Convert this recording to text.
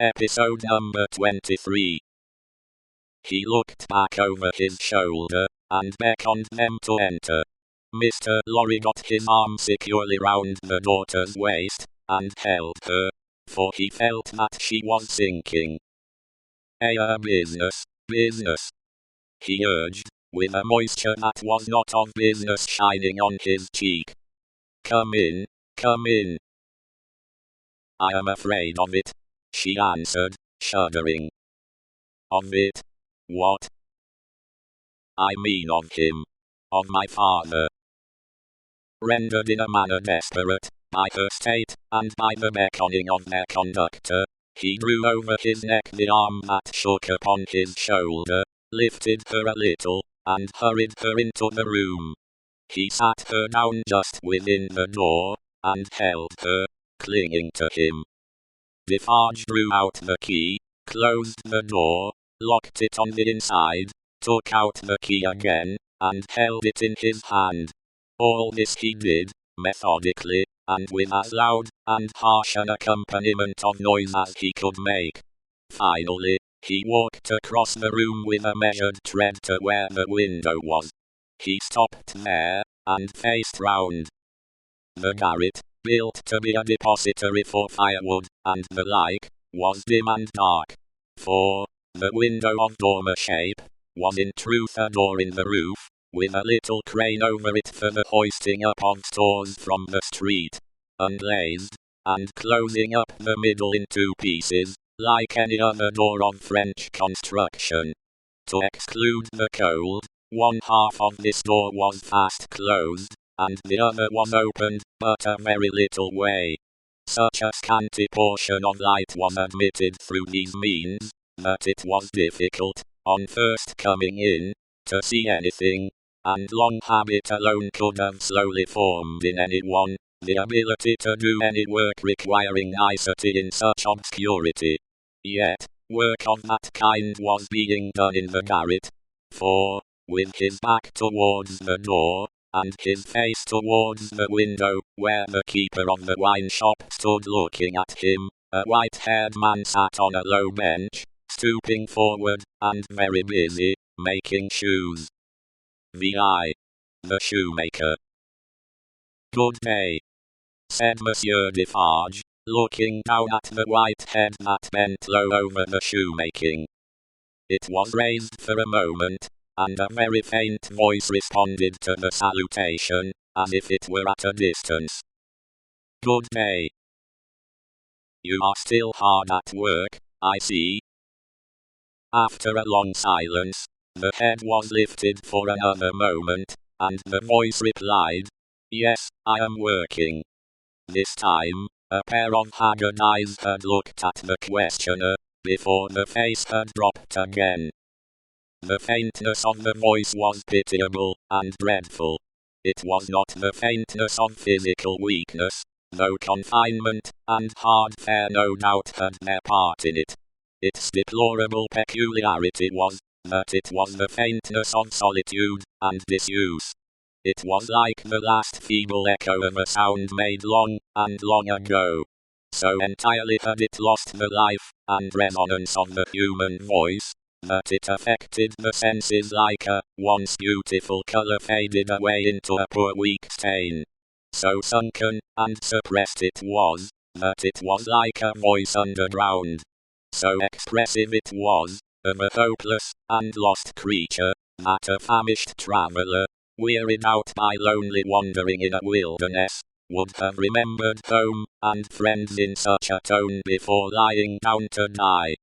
Episode number 23. He looked back over his shoulder, and beckoned them to enter. Mr. Lorry got his arm securely round the daughter's waist, and held her, for he felt that she was sinking. Business, he urged, with a moisture that was not of business shining on his cheek. Come in. I am afraid of it, she answered, shuddering. Of it? What? I mean of him. Of my father. Rendered in a manner desperate, by her state, and by the beckoning of their conductor, he drew over his neck the arm that shook upon his shoulder, lifted her a little, and hurried her into the room. He sat her down just within the door, and held her, clinging to him. Defarge drew out the key, closed the door, locked it on the inside, took out the key again, and held it in his hand. All this he did, methodically, and with as loud and harsh an accompaniment of noise as he could make. Finally, he walked across the room with a measured tread to where the window was. He stopped there, and faced round. The garret, built to be a depository for firewood, and the like, was dim and dark. For, the window of dormer shape, was in truth a door in the roof, with a little crane over it for the hoisting up of stores from the street, unglazed, and closing up the middle in two pieces, like any other door of French construction. To exclude the cold, one half of this door was fast closed, and the other was opened, but a very little way. Such a scanty portion of light was admitted through these means, that it was difficult, on first coming in, to see anything, and long habit alone could have slowly formed in anyone the ability to do any work requiring nicety in such obscurity. Yet, work of that kind was being done in the garret, for, with his back towards the door, and his face towards the window, where the keeper of the wine shop stood looking at him, a white-haired man sat on a low bench, stooping forward, and very busy, making shoes. The shoemaker. Good day, said Monsieur Defarge, looking down at the white head that bent low over the shoemaking. It was raised for a moment, and a very faint voice responded to the salutation, as if it were at a distance. Good day. You are still hard at work, I see. After a long silence, the head was lifted for another moment, and the voice replied, Yes, I am working. This time, a pair of haggard eyes had looked at the questioner, before the face had dropped again. The faintness of the voice was pitiable and dreadful. It was not the faintness of physical weakness, though confinement and hard fare no doubt had their part in it. Its deplorable peculiarity was, that it was the faintness of solitude and disuse. It was like the last feeble echo of a sound made long and long ago. So entirely had it lost the life and resonance of the human voice, that it affected the senses like a once beautiful color faded away into a poor weak stain. So sunken and suppressed it was, that it was like a voice underground. So expressive it was, of a hopeless and lost creature, that a famished traveler, wearied out by lonely wandering in a wilderness, would have remembered home and friends in such a tone before lying down to die.